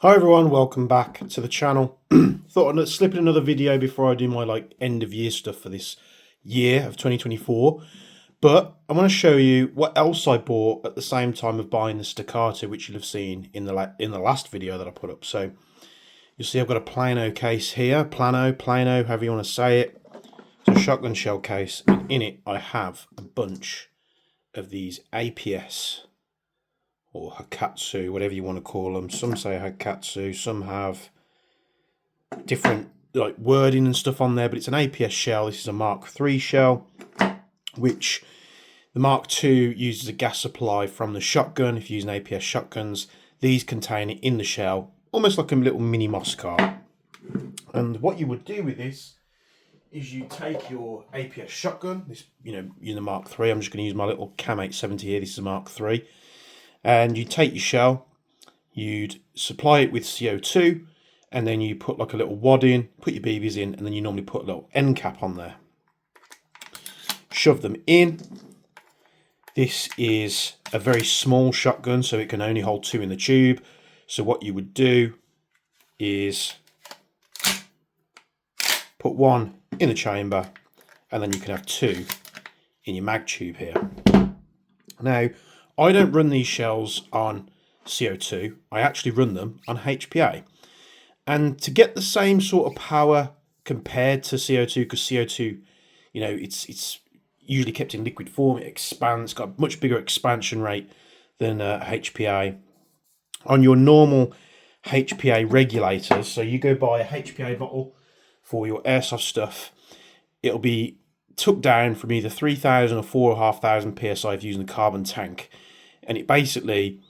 Hi everyone, welcome back to the channel. Thought I'd slip in another video before I do my end of year stuff for this year of 2024. But I want to show you what else I bought at the same time of buying the staccato, which you'll have seen in the last video that I put up. So you'll see I've got a plano case here, plano, however you want to say it. It's a shotgun shell case, and in it I have a bunch of these APS or Hakatsu, whatever you want to call them. Some say Hakatsu, some have different wording and stuff on there, but it's an APS shell. This is a Mark III shell, which the Mark II uses a gas supply from the shotgun. If you're using APS shotguns, these contain it in the shell, almost like a little mini Moscar. And what you would do with this is you take your APS shotgun, this, you're the Mark III. I'm just going to use my little CAM870 here. This is a Mark III. And you take your shell, you'd supply it with CO2, and then you put like a little wad in, put your BBs in, and then you normally put a little end cap on there. Shove them in. This is a very small shotgun, so it can only hold 2 in the tube. So what you would do is put 1 in the chamber, and then you can have 2 in your mag tube here. Now, I don't run these shells on CO2. I actually run them on HPA. And to get the same sort of power compared to CO2, because CO2, it's usually kept in liquid form, it expands, got a much bigger expansion rate than HPA. On your normal HPA regulators, so you go buy a HPA bottle for your airsoft stuff, it'll be took down from either 3,000 or 4,500 psi if you're using a carbon tank, and it basically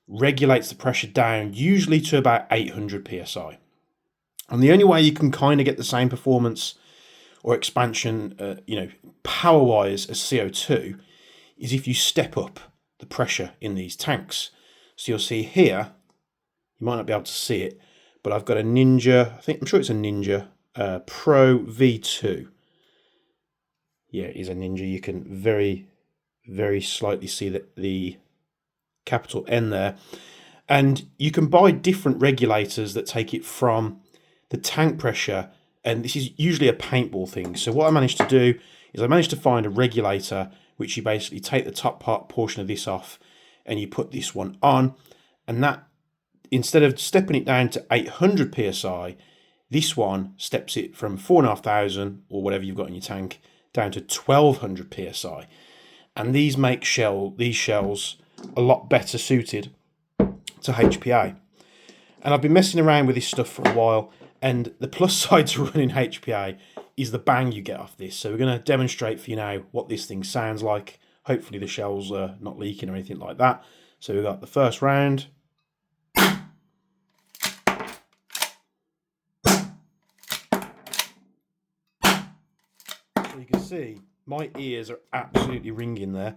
regulates the pressure down usually to about 800 psi. And the only way you can kind of get the same performance or expansion, power wise as CO2 is if you step up the pressure in these tanks. So you'll see here, you might not be able to see it, but I've got a Ninja, I'm sure it's a Ninja Pro V2. Yeah, it is a Ninja. You can very, very slightly see the capital N there. And you can buy different regulators that take it from the tank pressure. And this is usually a paintball thing. So what I managed to do is I managed to find a regulator which you basically take the top portion of this off and you put this one on. And that, instead of stepping it down to 800 psi, this one steps it from 4,500 or whatever you've got in your tank down to 1,200 psi, and these make these shells a lot better suited to HPA. And I've been messing around with this stuff for a while, and the plus side to running HPA is the bang you get off this. So we're going to demonstrate for you now what this thing sounds like. Hopefully the shells are not leaking or anything like that. So we've got the first round. You can see my ears are absolutely ringing there.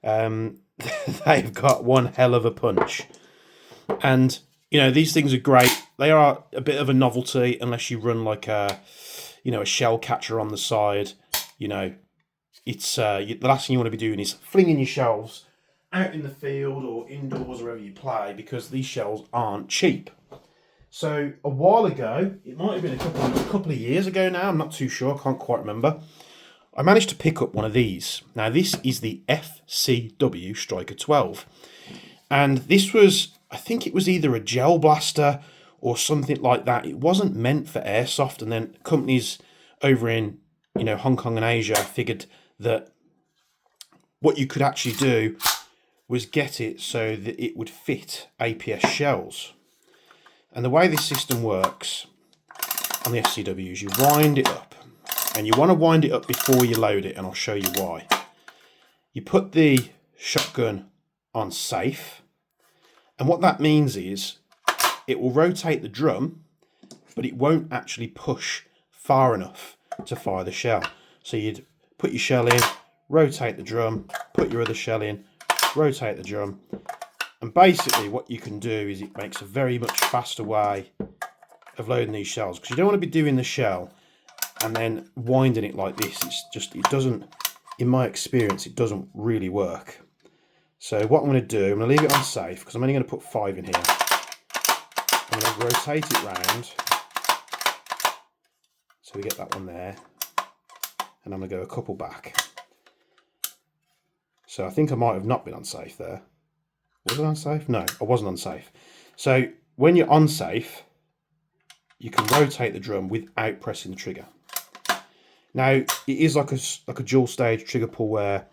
They've got one hell of a punch, and these things are great. They are a bit of a novelty unless you run like a shell catcher on the side. It's the last thing you want to be doing is flinging your shells out in the field or indoors wherever you play, because these shells aren't cheap. So a while ago, it might have been a couple of years ago now, I'm not too sure, I can't quite remember, I managed to pick up one of these. Now this is the FCW Striker 12. And this was, I think it was either a gel blaster or something like that. It wasn't meant for airsoft, and then companies over in Hong Kong and Asia figured that what you could actually do was get it so that it would fit APS shells. And the way this system works on the FCW is you wind it up. And you want to wind it up before you load it, and I'll show you why. You put the shotgun on safe, and what that means is it will rotate the drum, but it won't actually push far enough to fire the shell. So you'd put your shell in, rotate the drum, put your other shell in, rotate the drum, and basically what you can do is it makes a very much faster way of loading these shells, because you don't want to be doing the shell and then winding it like this. It doesn't, in my experience, it doesn't really work. So what I'm going to do, I'm going to leave it on safe because I'm only going to put 5 in here. I'm I'm going to rotate it round so we get that one there, and I'm going to go a couple back. So I think I might have not been unsafe there. Was I unsafe? No, I wasn't unsafe. So when you're unsafe, you can rotate the drum without pressing the trigger. Now it is like a dual stage trigger pull where,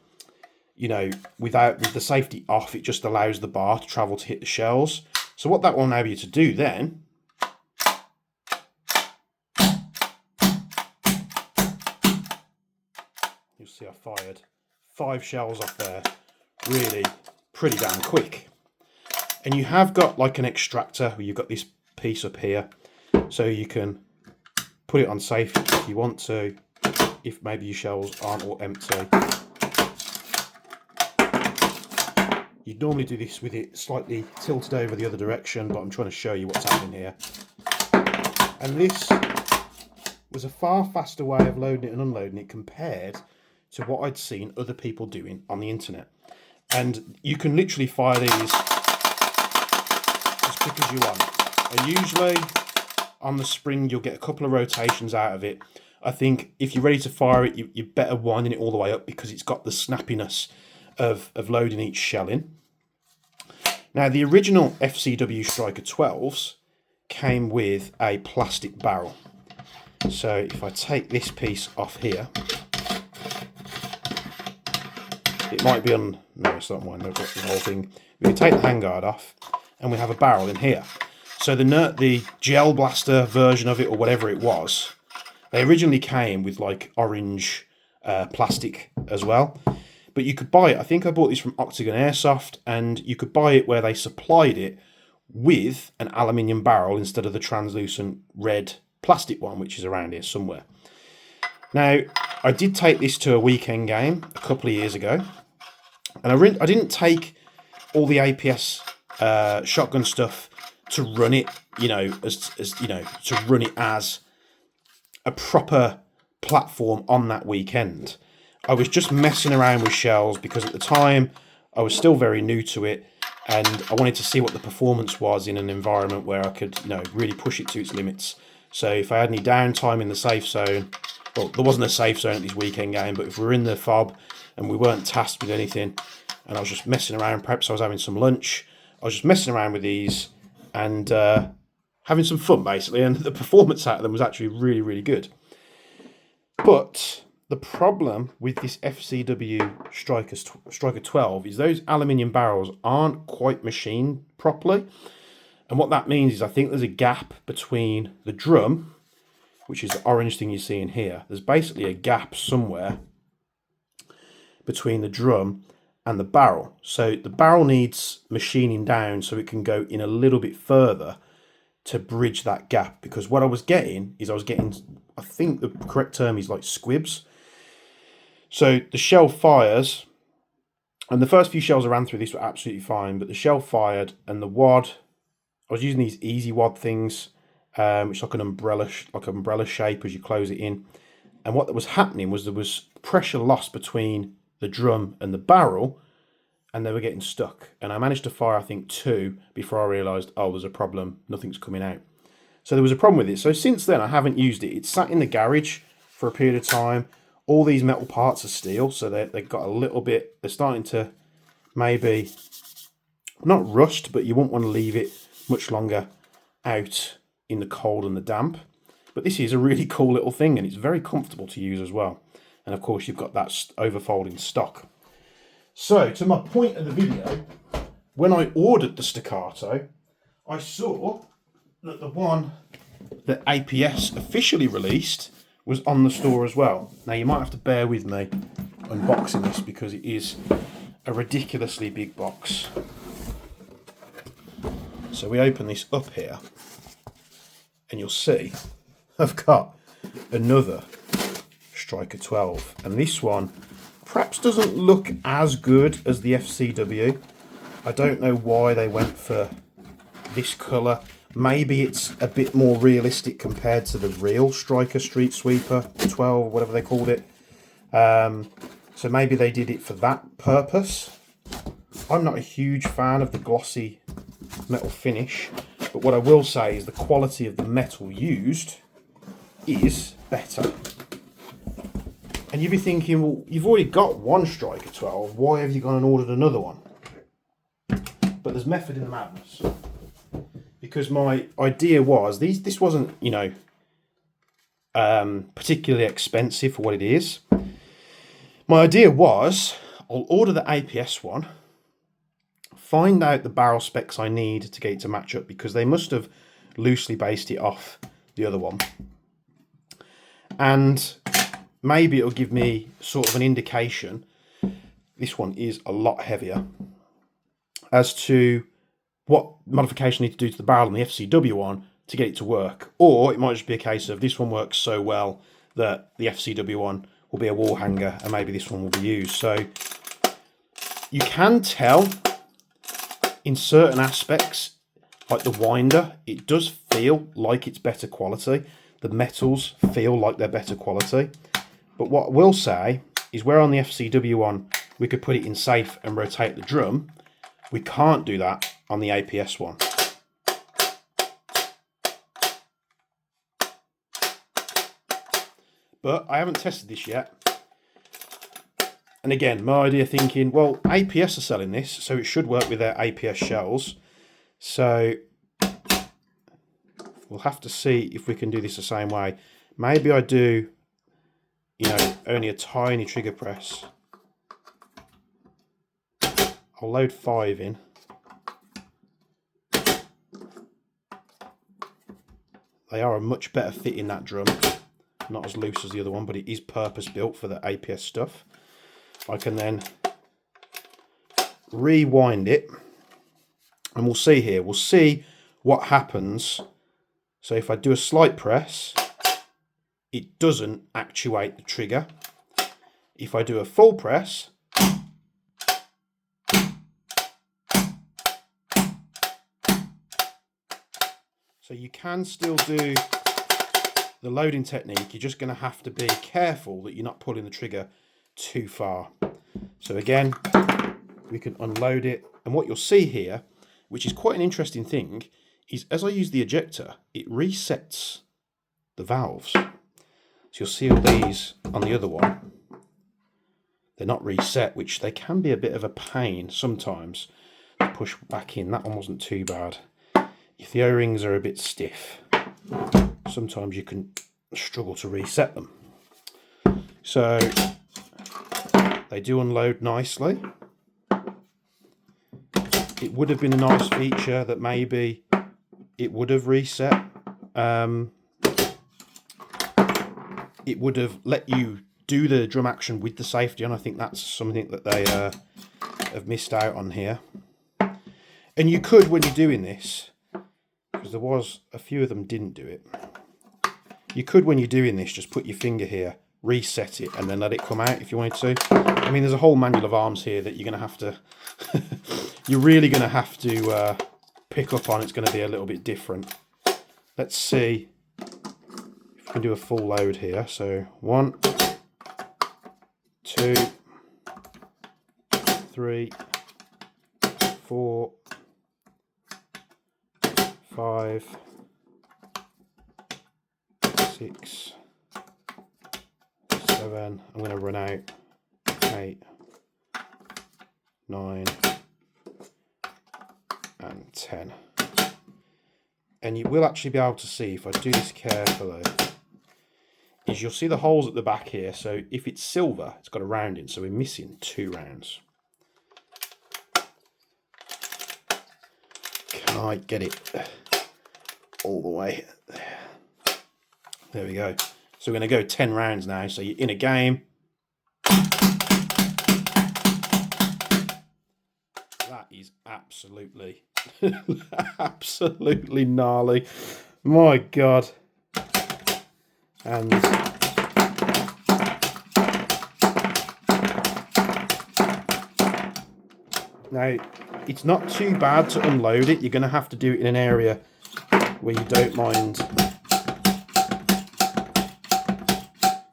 you know, with the safety off, it just allows the bar to travel to hit the shells. So what that will enable you to do then you'll see I fired 5 shells off there, really pretty damn quick. And you have got like an extractor where you've got this piece up here, so you can put it on safety if you want to, if maybe your shells aren't all empty. You'd normally do this with it slightly tilted over the other direction, but I'm trying to show you what's happening here. And this was a far faster way of loading it and unloading it compared to what I'd seen other people doing on the internet. And you can literally fire these as quick as you want. And usually on the spring you'll get a couple of rotations out of it. I think if you're ready to fire it, you're better winding it all the way up because it's got the snappiness of loading each shell in. Now the original FCW Striker 12s came with a plastic barrel. So if I take this piece off here, it might be on, no it's not mine, I've got the whole thing. We can take the handguard off and we have a barrel in here. So the gel blaster version of it, or whatever it was, they originally came with like orange plastic as well. But you could buy it, I think I bought this from Octagon Airsoft, and you could buy it where they supplied it with an aluminium barrel instead of the translucent red plastic one, which is around here somewhere. Now, I did take this to a weekend game a couple of years ago, and I didn't take all the APS shotgun stuff to run it, you know, as you know, to run it as a proper platform on that weekend. I was just messing around with shells because at the time I was still very new to it, and I wanted to see what the performance was in an environment where I could, you know, really push it to its limits. So if I had any downtime in the safe zone, well, there wasn't a safe zone at this weekend game, but if we were in the fob and we weren't tasked with anything and I was just messing around, perhaps I was having some lunch, I was just messing around with these and having some fun basically, and the performance out of them was actually really, really good. But the problem with this FCW Striker 12 is those aluminium barrels aren't quite machined properly. And what that means is I think there's a gap between the drum, which is the orange thing you see in here. There's basically a gap somewhere between the drum and the barrel. So the barrel needs machining down so it can go in a little bit further to bridge that gap. Because what I was getting, I think the correct term is like squibs. So the shell fires, and the first few shells I ran through this were absolutely fine, but the shell fired and the wad, I was using these easy wad things, which is like an umbrella shape as you close it in. And what was happening was there was pressure loss between the drum and the barrel, and they were getting stuck. And I managed to fire, I think, 2 before I realised, oh, there's a problem, nothing's coming out. So there was a problem with it. So since then, I haven't used it. It's sat in the garage for a period of time. All these metal parts are steel, so they've got a little bit, they're starting to maybe, not rust, but you won't want to leave it much longer out in the cold and the damp. But this is a really cool little thing, and it's very comfortable to use as well. And of course, you've got that overfolding stock. So, to my point of the video, when I ordered the Staccato, I saw that the one that APS officially released was on the store as well. Now you might have to bear with me unboxing this because it is a ridiculously big box. So we open this up here and you'll see I've got another Striker 12, and this one perhaps doesn't look as good as the FCW. I don't know why they went for this colour. Maybe it's a bit more realistic compared to the real Striker Street Sweeper 12, whatever they called it. So maybe they did it for that purpose. I'm not a huge fan of the glossy metal finish, But what I will say is the quality of the metal used is better. And you'd be thinking, well, you've already got one Striker 12, why have you gone and ordered another one? But there's method in the madness. Because my idea was, this wasn't, you know, particularly expensive for what it is. My idea was, I'll order the APS one, find out the barrel specs I need to get it to match up, because they must have loosely based it off the other one. And maybe it'll give me sort of an indication, this one is a lot heavier, as to what modification I need to do to the barrel on the FCW one to get it to work. Or it might just be a case of this one works so well that the FCW one will be a wall hanger and maybe this one will be used. So you can tell in certain aspects, like the winder, it does feel like it's better quality. The metals feel like they're better quality. But what I will say is, where on the FCW one we could put it in safe and rotate the drum, we can't do that on the APS one. But I haven't tested this yet. And again, my idea thinking, well, APS are selling this, so it should work with their APS shells. So we'll have to see if we can do this the same way. Maybe I do, you know, only a tiny trigger press. I'll load 5 in. They are a much better fit in that drum. Not as loose as the other one, but it is purpose built for the APS stuff. I can then rewind it, and we'll see here. We'll see what happens. So if I do a slight press, it doesn't actuate the trigger. If I do a full press, so you can still do the loading technique. You're just going to have to be careful that you're not pulling the trigger too far. So again, we can unload it, and what you'll see here, which is quite an interesting thing, is as I use the ejector, it resets the valves. So you'll see all these on the other one, they're not reset, which they can be a bit of a pain sometimes to push back in. That one wasn't too bad. If the O-rings are a bit stiff, sometimes you can struggle to reset them. So they do unload nicely. It would have been a nice feature that maybe it would have reset. It would have let you do the drum action with the safety on. I think that's something that they have missed out on here. And you could, when you're doing this, because there was a few of them didn't do it, you could, when you're doing this, just put your finger here, reset it, and then let it come out if you wanted to. I mean, there's a whole manual of arms here that you're going to have to you're really going to have to pick up on. It's going to be a little bit different. Let's see if we can do a full load here. So 1, 2, 3, 4, 5, 6, 7, I'm going to run out, 8, 9, and 10. And you will actually be able to see, if I do this carefully, is you'll see the holes at the back here. So if it's silver, it's got a round in, so we're missing 2 rounds. Can I get it all the way? There we go. So we're going to go 10 rounds now. So you're in a game. That is absolutely, absolutely gnarly. My God. And now, it's not too bad to unload it. You're going to have to do it in an area where you don't mind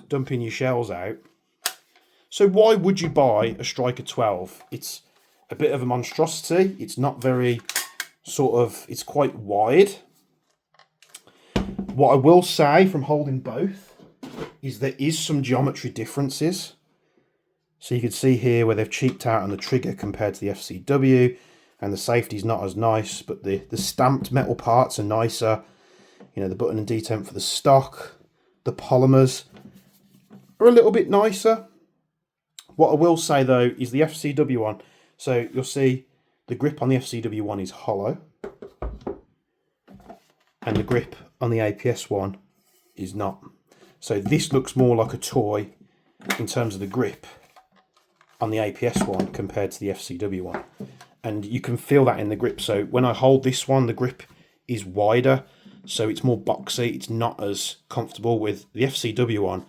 dumping your shells out. So why would you buy a Striker 12? It's a bit of a monstrosity. It's not very it's quite wide. What I will say from holding both is there is some geometry differences. So you can see here where they've cheaped out on the trigger compared to the FCW, and the safety's not as nice, but the stamped metal parts are nicer. You know, the button and detent for the stock, the polymers are a little bit nicer. What I will say though is the FCW one, so you'll see the grip on the FCW one is hollow, and the grip on the APS one is not. So this looks more like a toy in terms of the grip on the APS one compared to the FCW one, and you can feel that in the grip. So when I hold this one, the grip is wider, so it's more boxy, it's not as comfortable. With the FCW one,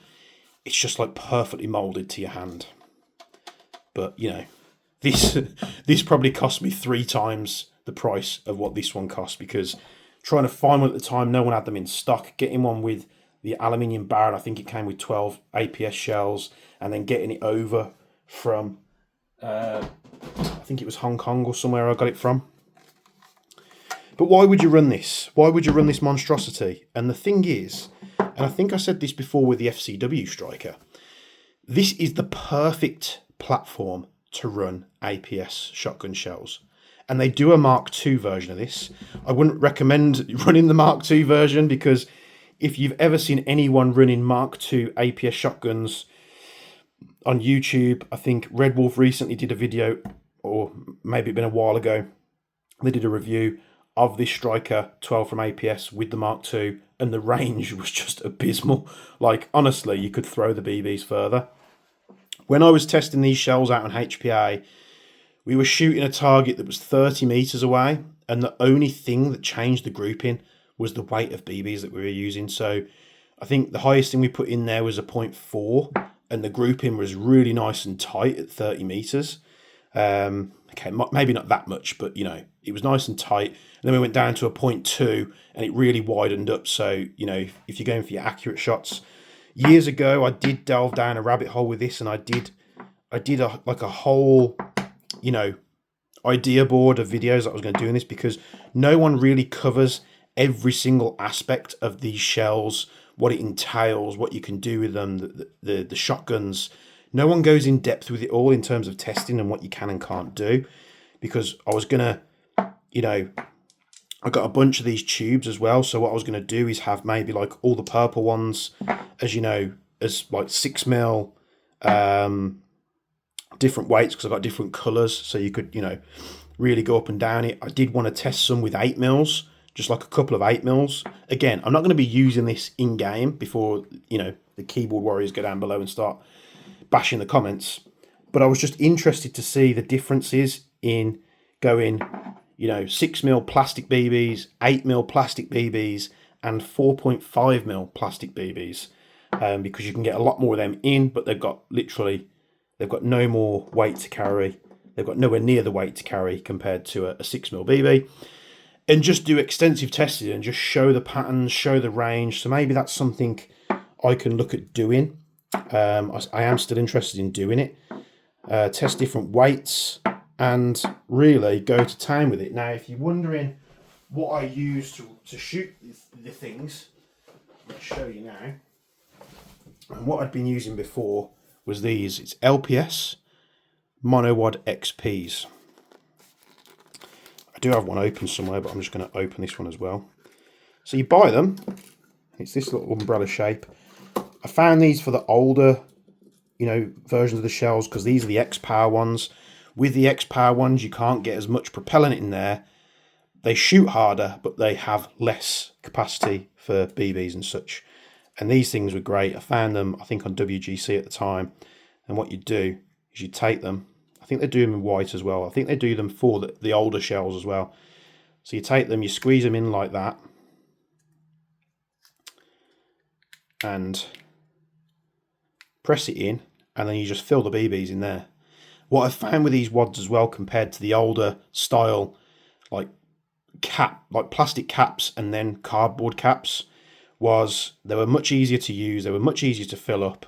it's just like perfectly molded to your hand. But you know, this probably cost me 3 times the price of what this one cost, because trying to find one at the time, no one had them in stock. Getting one with the aluminium barrel, I think it came with 12 APS shells, and then getting it over from I think it was Hong Kong or somewhere I got it from. But why would you run this? Why would you run this monstrosity? And the thing is, and I think I said this before with the FCW Striker, this is the perfect platform to run APS shotgun shells. And they do a Mark II version of this. I wouldn't recommend running the Mark II version, because if you've ever seen anyone running Mark II APS shotguns on YouTube, I think Red Wolf recently did a video, or maybe it's been a while ago, they did a review of this Striker 12 from APS with the Mark II, and the range was just abysmal. Like, honestly, you could throw the BBs further. When I was testing these shells out on HPA, we were shooting a target that was 30 meters away, and the only thing that changed the grouping was the weight of BBs that we were using. So I think the highest thing we put in there was a 0.4, and the grouping was really nice and tight at 30 meters. Okay, maybe not that much, but you know, it was nice and tight. And then we went down to a 0.2, and it really widened up. So, you know, if you're going for your accurate shots, years ago, I did delve down a rabbit hole with this, and I did a whole, you know, idea board of videos that I was going to do in this, because no one really covers every single aspect of these shells, what it entails, what you can do with them, the shotguns. No one goes in depth with it all in terms of testing and what you can and can't do, because I was going to, you know, I got a bunch of these tubes as well. So what I was going to do is have maybe like all the purple ones, as you know, as like 6mm, different weights, because I got different colours, so you could, you know, really go up and down it. I did want to test some with 8mm, just like a couple of 8mm. Again, I'm not going to be using this in game before, you know, the keyboard warriors go down below and start bashing the comments. But I was just interested to see the differences in going, you know, 6mm plastic BBs, 8mm plastic BBs, and 4.5mm plastic BBs, because you can get a lot more of them in, but they've got no more weight to carry. They've got nowhere near the weight to carry compared to a 6mm BB. And just do extensive testing and just show the patterns, show the range. So maybe that's something I can look at doing. I am still interested in doing it. Test different weights and really go to town with it. Now, if you're wondering what I use to shoot the things, I'll show you now. And what I'd been using before was these. It's LPS monowad XPs. I do have one open somewhere, but I'm just going to open this one as well. So you buy them. It's this little umbrella shape. I found these for the older, you know, versions of the shells, because these are the X-Power ones. With the X-Power ones, you can't get as much propellant in there. They shoot harder, but they have less capacity for BBs and such. And these things were great. I found them, I think, on WGC at the time. And what you do is you take them. I think they do them in white as well. I think they do them for the older shells as well. So you take them, you squeeze them in like that. And press it in, and then you just fill the BBs in there. What I found with these wads as well, compared to the older style, like plastic caps and then cardboard caps, was they were much easier to use. They were much easier to fill up.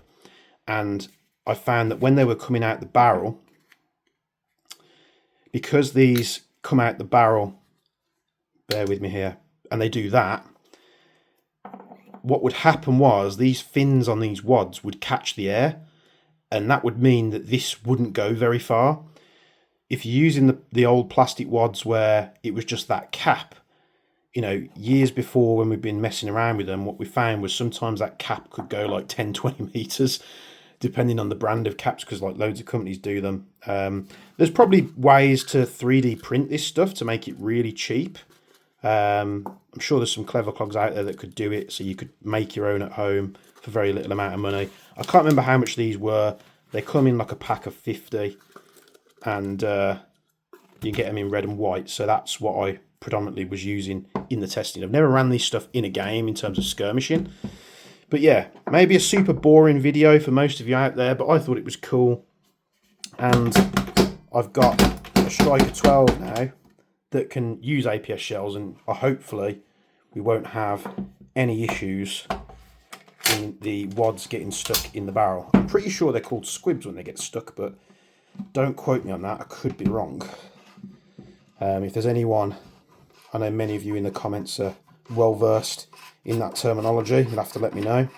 And I found that when they were coming out the barrel, because these come out the barrel bear with me here, and they do that, what would happen was these fins on these wads would catch the air, and that would mean that this wouldn't go very far. If you're using the old plastic wads where it was just that cap, you know, years before when we've been messing around with them, what we found was sometimes that cap could go like 10, 20 meters, depending on the brand of caps, because like loads of companies do them. There's probably ways to 3D print this stuff to make it really cheap. I'm sure there's some clever clogs out there that could do it, so you could make your own at home for very little amount of money. I can't remember how much these were. They come in like a pack of 50, and you get them in red and white, so that's what I predominantly was using in the testing. I've never ran this stuff in a game in terms of skirmishing, but yeah, maybe a super boring video for most of you out there, but I thought it was cool. And I've got a Striker 12 now that can use APS shells, and hopefully we won't have any issues in the wads getting stuck in the barrel. I'm pretty sure they're called squibs when they get stuck, but don't quote me on that, I could be wrong. If there's anyone, I know many of you in the comments are well versed in that terminology, you'll have to let me know.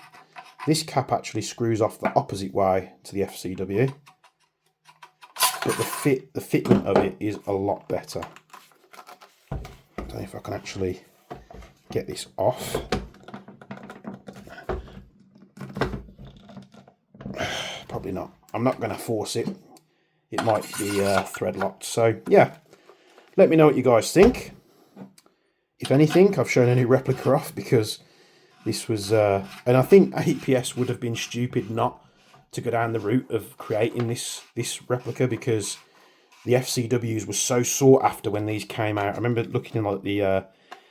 This cap actually screws off the opposite way to the FCW, but the fitment of it is a lot better. I don't know if I can actually get this off. Probably not. I'm not going to force it. It might be thread locked. So yeah, let me know what you guys think. If anything, I've shown a new replica off, because this was, and I think APS would have been stupid not to go down the route of creating this replica, because the FCWs were so sought after when these came out. I remember looking in like the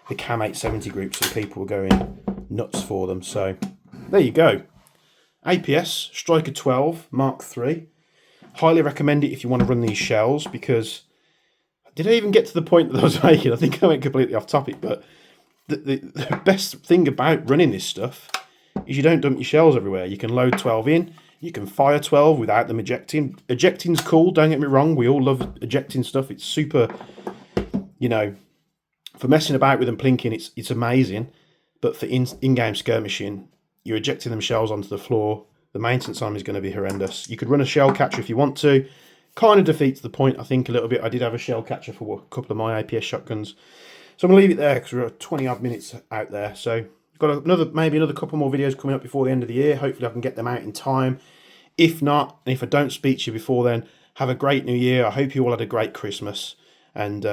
CAM870 groups, and people were going nuts for them. So there you go. APS Striker 12 Mark III. Highly recommend it if you want to run these shells, because did I even get to the point that I was making? I think I went completely off topic, but the best thing about running this stuff is you don't dump your shells everywhere. You can load 12 in, you can fire 12 without them ejecting. Ejecting's cool, don't get me wrong, we all love ejecting stuff. It's super, you know, for messing about with and plinking, it's amazing. But for in-game skirmishing, you're ejecting them shells onto the floor. The maintenance on them is going to be horrendous. You could run a shell catcher if you want to. Kind of defeats the point, I think, a little bit. I did have a shell catcher for a couple of my APS shotguns. So I'm going to leave it there because we're 20 odd minutes out there. So got maybe another couple more videos coming up before the end of the year. Hopefully I can get them out in time. If not, and if I don't speak to you before then, have a great new year. I hope you all had a great Christmas. And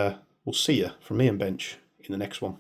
we'll see you from me and Bench in the next one.